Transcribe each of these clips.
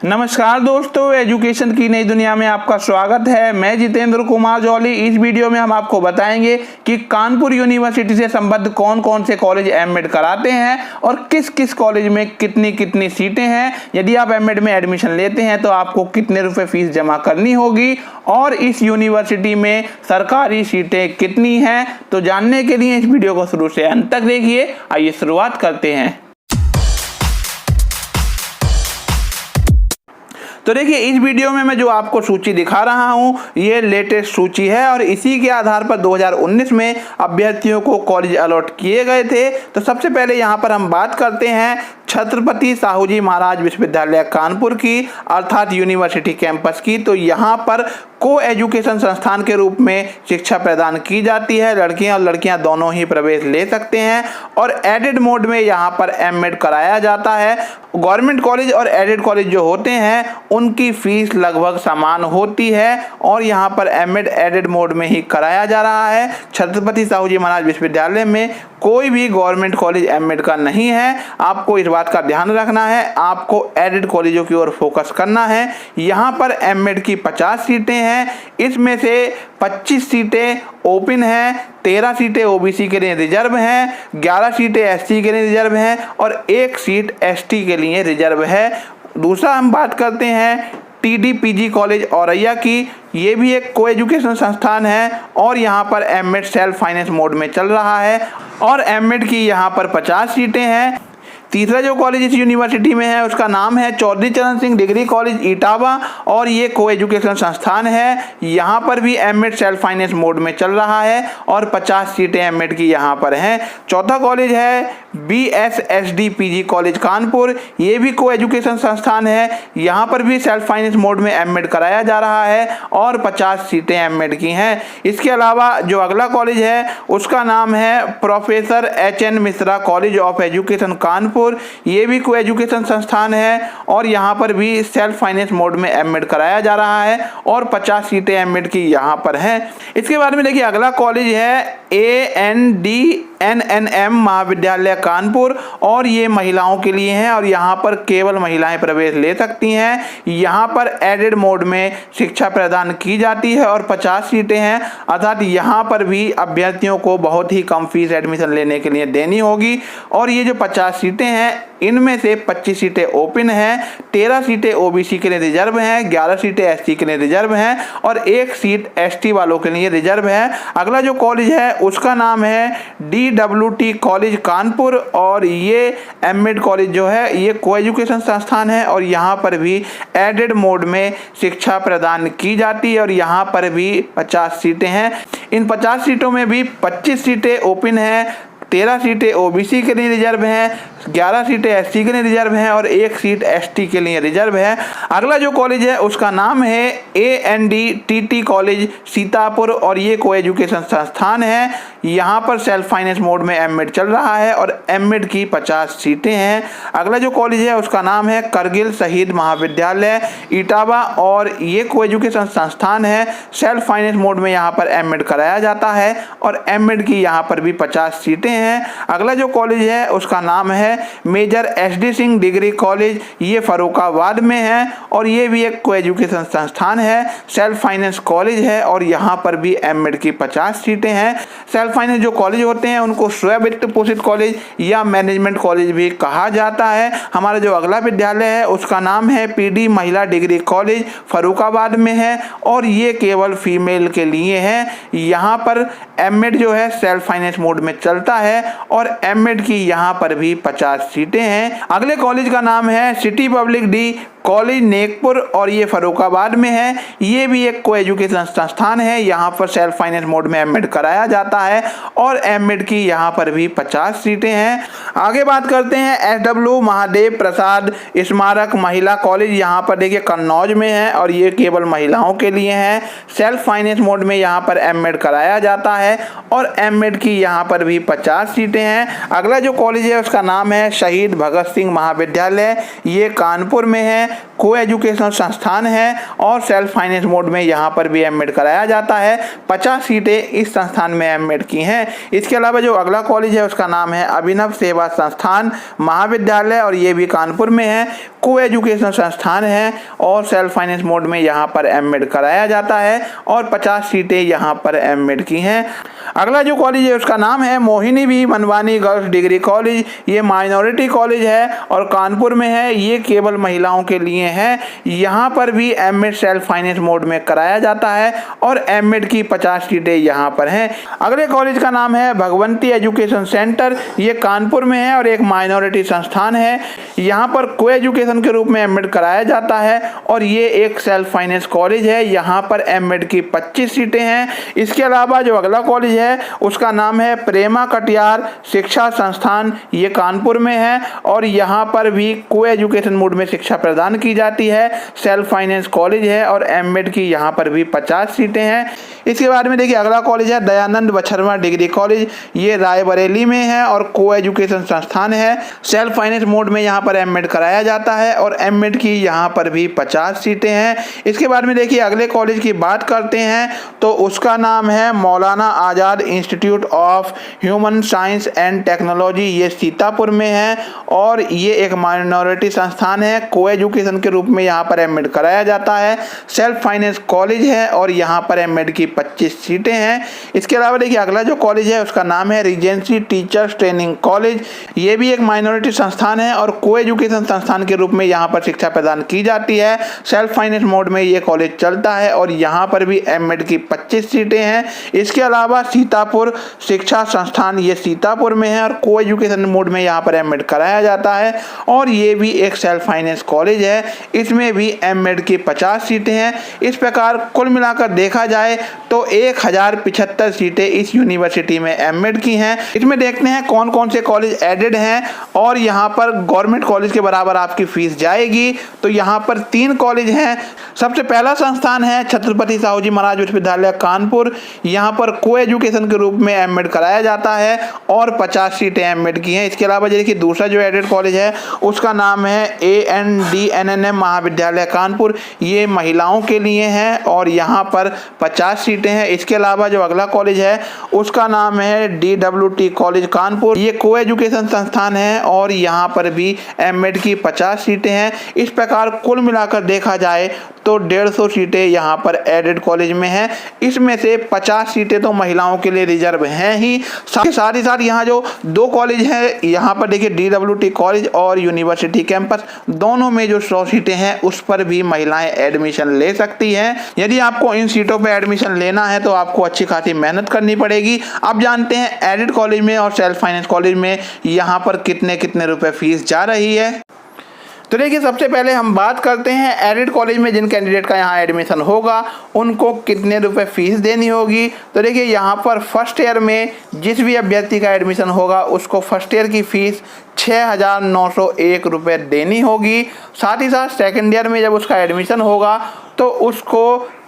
नमस्कार दोस्तों, एजुकेशन की नई दुनिया में आपका स्वागत है। मैं जितेंद्र कुमार जौली। इस वीडियो में हम आपको बताएंगे कि कानपुर यूनिवर्सिटी से संबद्ध कौन कौन से कॉलेज एमएड कराते हैं और किस किस कॉलेज में कितनी कितनी सीटें हैं। यदि आप एमएड में एडमिशन लेते हैं तो आपको कितने रुपए फीस जमा करनी होगी और इस यूनिवर्सिटी में सरकारी सीटें कितनी हैं। तो जानने के लिए इस वीडियो को शुरू से अंत तक देखिए। आइए शुरुआत करते हैं। तो देखिए, इस वीडियो में मैं जो आपको सूची दिखा रहा हूं ये लेटेस्ट सूची है और इसी के आधार पर 2019 में अभ्यर्थियों को कॉलेज अलॉट किए गए थे। तो सबसे पहले यहां पर हम बात करते हैं छत्रपति साहूजी महाराज विश्वविद्यालय कानपुर की, अर्थात यूनिवर्सिटी कैंपस की। तो यहाँ पर को एजुकेशन संस्थान के रूप में शिक्षा प्रदान की जाती है। लड़कियां और लड़कियां दोनों ही प्रवेश ले सकते हैं और एडेड मोड में यहाँ पर एमएड कराया जाता है। गवर्नमेंट कॉलेज और एडेड कॉलेज जो होते हैं उनकी फीस लगभग समान होती है और यहाँ पर एमएड एडेड मोड में ही कराया जा रहा है। छत्रपति साहूजी महाराज विश्वविद्यालय में कोई भी गवर्नमेंट कॉलेज एमएड का नहीं है। आपको इस बात का ध्यान रखना है, आपको एडेड कॉलेजों की ओर फोकस करना है। यहाँ पर एमएड की 50 सीटें हैं, इसमें से 25 सीटें ओपन हैं, 13 सीटें ओबीसी के लिए रिजर्व हैं, 11 सीटें एससी के लिए रिजर्व हैं और 1 सीट एसटी के लिए रिजर्व है। दूसरा हम बात करते हैं टीडीपीजी कॉलेज औरैया की। ये भी एक को एजुकेशन संस्थान है और यहाँ पर एमएड सेल्फ फाइनेंस मोड में चल रहा है और एमएड की यहाँ पर 50 सीटें हैं। तीसरा जो कॉलेज इस यूनिवर्सिटी में है उसका नाम है चौधरी चरण सिंह डिग्री कॉलेज इटावा और ये को एजुकेशन संस्थान है। यहाँ पर भी एमएड सेल्फ फाइनेंस मोड में चल रहा है और 50 सीटें एमएड की यहाँ पर हैं। चौथा कॉलेज है बीएसएसडी पीजी कॉलेज कानपुर। ये भी को एजुकेशन संस्थान है, यहाँ पर भी सेल्फ फाइनेंस मोड में एमएड कराया जा रहा है और 50 सीटें एमएड की हैं। इसके अलावा जो अगला कॉलेज है उसका नाम है professor HN Mishra college of education Kanpur. ये भी को एजुकेशन संस्थान है और यहाँ पर भी सेल्फ फाइनेंस मोड में एमएड कराया जा रहा है और 50 सीटें एमएड की यहाँ पर हैं। इसके बाद में देखिए अगला कॉलेज है ANDNNM महाविद्यालय कानपुर और ये महिलाओं के लिए है और यहाँ पर केवल महिलाएं प्रवेश ले सकती हैं। यहाँ पर एडेड मोड में शिक्षा प्रदान की जाती है और 50 सीटें हैं, अर्थात यहाँ पर भी अभ्यर्थियों को बहुत ही कम फीस एडमिशन लेने के लिए देनी होगी। और ये जो 50 सीटें हैं इनमें से 25 सीटें ओपन हैं, 13 सीटें ओबीसी के लिए रिजर्व हैं, 11 सीटें एससी के लिए रिजर्व हैं और 1 सीट एसटी वालों के लिए रिजर्व है। अगला जो कॉलेज है उसका नाम है DWT कॉलेज कानपुर और ये एमएड कॉलेज जो है ये को एजुकेशन संस्थान है और यहाँ पर भी एडेड मोड में शिक्षा प्रदान की जाती है और यहाँ पर भी 50 सीटें हैं। इन 50 सीटों में भी 25 सीटें ओपन हैं, 13 सीटें ओबीसी के लिए रिजर्व हैं, 11 सीटें एससी के लिए रिजर्व हैं और 1 सीट एसटी के लिए रिजर्व है। अगला जो कॉलेज है उसका नाम है ANDTT कॉलेज सीतापुर और ये को एजुकेशन संस्थान है। यहाँ पर सेल्फ फाइनेंस मोड में एमएड चल रहा है और एमएड की 50 सीटें हैं। अगला जो कॉलेज है उसका नाम है करगिल शहीद महाविद्यालय इटावा और ये को एजुकेशन संस्थान है। सेल्फ फाइनेंस मोड में यहाँ पर एमएड कराया जाता है और एमएड की यहाँ पर भी 50 सीटें हैं। अगला जो कॉलेज है उसका नाम है major SD Singh degree college, ये फर्रुखाबाद में है और ये भी एक को एजुकेशन संस्थान है। सेल्फ फाइनेंस कॉलेज है और यहाँ पर भी एमएड की 50 सीटें हैं। सेल्फ फाइनेंस जो कॉलेज होते हैं उनको स्वयं वित्त पोषित कॉलेज या मैनेजमेंट कॉलेज भी कहा जाता है। हमारा जो अगला विद्यालय है उसका नाम है पीडी महिला डिग्री कॉलेज फर्रुखाबाद में है और ये केवल फीमेल के लिए है। यहाँ पर एमएड जो है सेल्फ फाइनेंस मोड में चलता है और एमएड की यहाँ पर भी 50 सीटें हैं। अगले कॉलेज का नाम है city public D college Nekpur और ये फर्रुखाबाद में है। ये भी एक को एजुकेशन संस्थान है। यहाँ पर सेल्फ फाइनेंस मोड में एमएड कराया जाता है और एमएड की यहाँ पर भी 50 सीटें हैं। आगे बात करते हैं SW महादेव प्रसाद स्मारक महिला कॉलेज। यहाँ पर देखिए कन्नौज में है और ये केवल महिलाओं के लिए है। सेल्फ फाइनेंस मोड में यहाँ पर एमएड कराया जाता है और एमएड की यहाँ पर भी 50 सीटें हैं। अगला जो कॉलेज है उसका नाम है शहीद भगत सिंह महाविद्यालय, ये कानपुर में है को एजुकेशनल संस्थान है और सेल्फ फाइनेंस मोड में यहाँ पर भी एमएड कराया जाता है। 50 सीटें इस संस्थान में एमएड की हैं। इसके अलावा जो अगला कॉलेज है उसका नाम है अभिनव सेवा संस्थान महाविद्यालय और ये भी कानपुर में है। को एजुकेशनल संस्थान है और सेल्फ फाइनेंस मोड में यहाँ पर एमएड कराया जाता है और 50 सीटें यहाँ पर एमएड की हैं। अगला जो कॉलेज है उसका नाम है मोहिनी भी मनवानी गर्ल्स डिग्री कॉलेज। ये माइनॉरिटी कॉलेज है और कानपुर में है। ये केवल महिलाओं के लिए है। यहाँ पर भी एमएड सेल्फ फाइनेंस मोड में कराया जाता है और एमएड की 50 सीटें यहाँ पर हैं। अगले कॉलेज का नाम है भगवंती एजुकेशन सेंटर। ये कानपुर में है और एक माइनॉरिटी संस्थान है। यहाँ पर को एजुकेशन के रूप में एमएड कराया जाता है और ये एक सेल्फ फाइनेंस कॉलेज है। यहाँ पर एमएड की 25 सीटें हैं। इसके अलावा जो अगला कॉलेज है उसका नाम है प्रेमा कटियार शिक्षा संस्थान। ये कानपुर में है और यहाँ पर भी को एजुकेशन मोड में शिक्षा प्रदान की जाती है। सेल्फ फाइनेंस कॉलेज है और एमएड की यहाँ पर भी 50 सीटें हैं। इसके बाद में देखिए अगला कॉलेज है दयानंद बछरवा डिग्री कॉलेज। ये रायबरेली में है और को एजुकेशन संस्थान है। सेल्फ फाइनेंस मोड में यहाँ पर एमएड कराया जाता है और एमएड की यहाँ पर भी 50 सीटें हैं। इसके बाद में देखिए अगले कॉलेज की बात करते हैं तो उसका नाम है Maulana Azad institute of human science and technology. ये सीतापुर में है और ये एक माइनॉरिटी संस्थान है। को एजुकेशन के रूप में यहाँ पर एमएड कराया जाता है। सेल्फ फाइनेंस कॉलेज है और यहाँ पर एमएड की 25 सीटें हैं। इसके अलावा देखिए अगला जो कॉलेज है उसका नाम है रीजेंसी टीचर्स ट्रेनिंग कॉलेज। ये भी एक माइनॉरिटी संस्थान है और को एजुकेशन संस्थान के रूप में यहाँ पर शिक्षा प्रदान की जाती है। सेल्फ फाइनेंस मोड में ये कॉलेज चलता है और यहाँ पर भी एमएड की 25 सीटें हैं। इसके अलावा सीतापुर शिक्षा संस्थान, ये सीतापुर में है और को एजुकेशन मोड में यहाँ पर एमएड कराया जाता है और ये भी एक सेल्फ फाइनेंस कॉलेज है। इसमें भी एमएड की 50 सीटें हैं। इस प्रकार कुल मिलाकर देखा जाए तो 1075 सीटें इस यूनिवर्सिटी में एमएड की हैं। इसमें देखते हैं कौन कौन से कॉलेज एडेड हैं और यहाँ पर गवर्नमेंट कॉलेज के बराबर आपकी फीस जाएगी। तो यहाँ पर 3 कॉलेज हैं। सबसे पहला संस्थान है छत्रपति साहू जी महाराज विश्वविद्यालय कानपुर। यहाँ पर को एजुकेशन के रूप में एमएड कराया जाता है और 50 सीटें एमएड की हैं। इसके अलावा देखिए दूसरा जो एडेड कॉलेज है उसका नाम है ANDNNM महाविद्यालय कानपुर। ये महिलाओं के लिए है और यहाँ पर 50 सीटें हैं। इसके अलावा जो अगला कॉलेज है उसका नाम है DWT कॉलेज कानपुर। ये को एजुकेशन संस्थान है और यहाँ पर भी एमएड की 50 सीटें हैं। इस प्रकार कुल मिलाकर देखा जाए तो 150 सीटें यहाँ पर एडेड कॉलेज में हैं। इसमें से 50 सीटें तो महिलाओं के लिए रिजर्व हैं ही। साथ ही साथ यहाँ जो 2 कॉलेज हैं यहाँ पर देखिए DWT कॉलेज और यूनिवर्सिटी कैंपस, दोनों में जो 100 सीटें हैं उस पर भी महिलाएं एडमिशन ले सकती हैं। यदि आपको इन सीटों पर एडमिशन लेना है तो आपको अच्छी खासी मेहनत करनी पड़ेगी। अब जानते हैं एडेड कॉलेज में और सेल्फ फाइनेंस कॉलेज में यहाँ पर कितने रुपए फीस जा रही है। तो देखिए सबसे पहले हम बात करते हैं एडेड कॉलेज में जिन कैंडिडेट का यहाँ एडमिशन होगा उनको कितने रुपए फीस देनी होगी। तो देखिए यहाँ पर फर्स्ट ईयर में जिस भी अभ्यर्थी का एडमिशन होगा उसको फर्स्ट ईयर की फ़ीस 6,901 रुपये देनी होगी। साथ ही साथ सेकेंड ईयर में जब उसका एडमिशन होगा तो उसको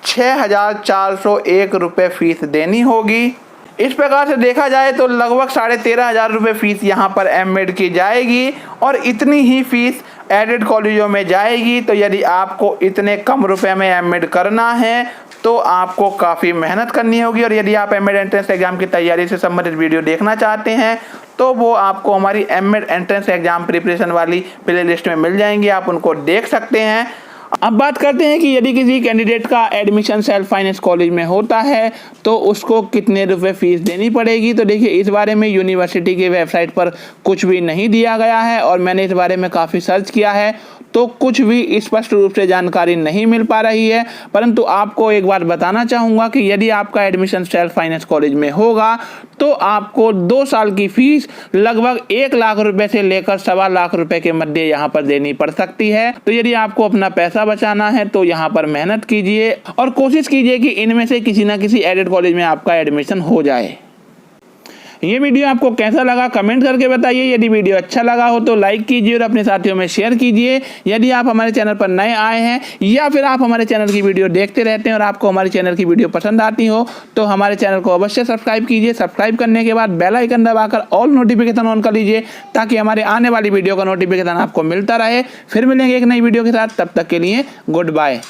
6,401 रुपये फीस देनी होगी। इस प्रकार से देखा जाए तो लगभग 13,500 रुपये फीस यहाँ पर एमएड की जाएगी और इतनी ही फीस एडेड कॉलेजों में जाएगी। तो यदि आपको इतने कम रुपए में एमएड करना है तो आपको काफ़ी मेहनत करनी होगी। और यदि आप एमएड एंट्रेंस एग्जाम की तैयारी से संबंधित वीडियो देखना चाहते हैं तो वो आपको हमारी एमएड एंट्रेंस एग्जाम प्रिपरेशन वाली प्लेलिस्ट में मिल जाएंगी, आप उनको देख सकते हैं। अब बात करते हैं कि यदि किसी कैंडिडेट का एडमिशन सेल्फ फाइनेंस कॉलेज में होता है तो उसको कितने रुपए फीस देनी पड़ेगी। तो देखिए इस बारे में यूनिवर्सिटी की वेबसाइट पर कुछ भी नहीं दिया गया है और मैंने इस बारे में काफ़ी सर्च किया है तो कुछ भी स्पष्ट रूप से जानकारी नहीं मिल पा रही है। परंतु आपको एक बात बताना चाहूँगा कि यदि आपका एडमिशन सेल्फ फाइनेंस कॉलेज में होगा तो आपको 2 साल की फीस लगभग 1 लाख रुपए से लेकर 1.25 लाख रुपए के मध्य यहाँ पर देनी पड़ सकती है। तो यदि आपको अपना पैसा बचाना है तो यहाँ पर मेहनत कीजिए और कोशिश कीजिए कि इनमें से किसी न किसी एडेड कॉलेज में आपका एडमिशन हो जाए। ये वीडियो आपको कैसा लगा कमेंट करके बताइए। यदि वीडियो अच्छा लगा हो तो लाइक कीजिए और अपने साथियों में शेयर कीजिए। यदि आप हमारे चैनल पर नए आए हैं या फिर आप हमारे चैनल की वीडियो देखते रहते हैं और आपको हमारे चैनल की वीडियो पसंद आती हो तो हमारे चैनल को अवश्य सब्सक्राइब कीजिए। सब्सक्राइब करने के बाद बेल आइकन दबाकर ऑल नोटिफिकेशन ऑन कर लीजिए ताकि हमारे आने वाली वीडियो का नोटिफिकेशन आपको मिलता रहे। फिर मिलेंगे एक नई वीडियो के साथ, तब तक के लिए गुड बाय।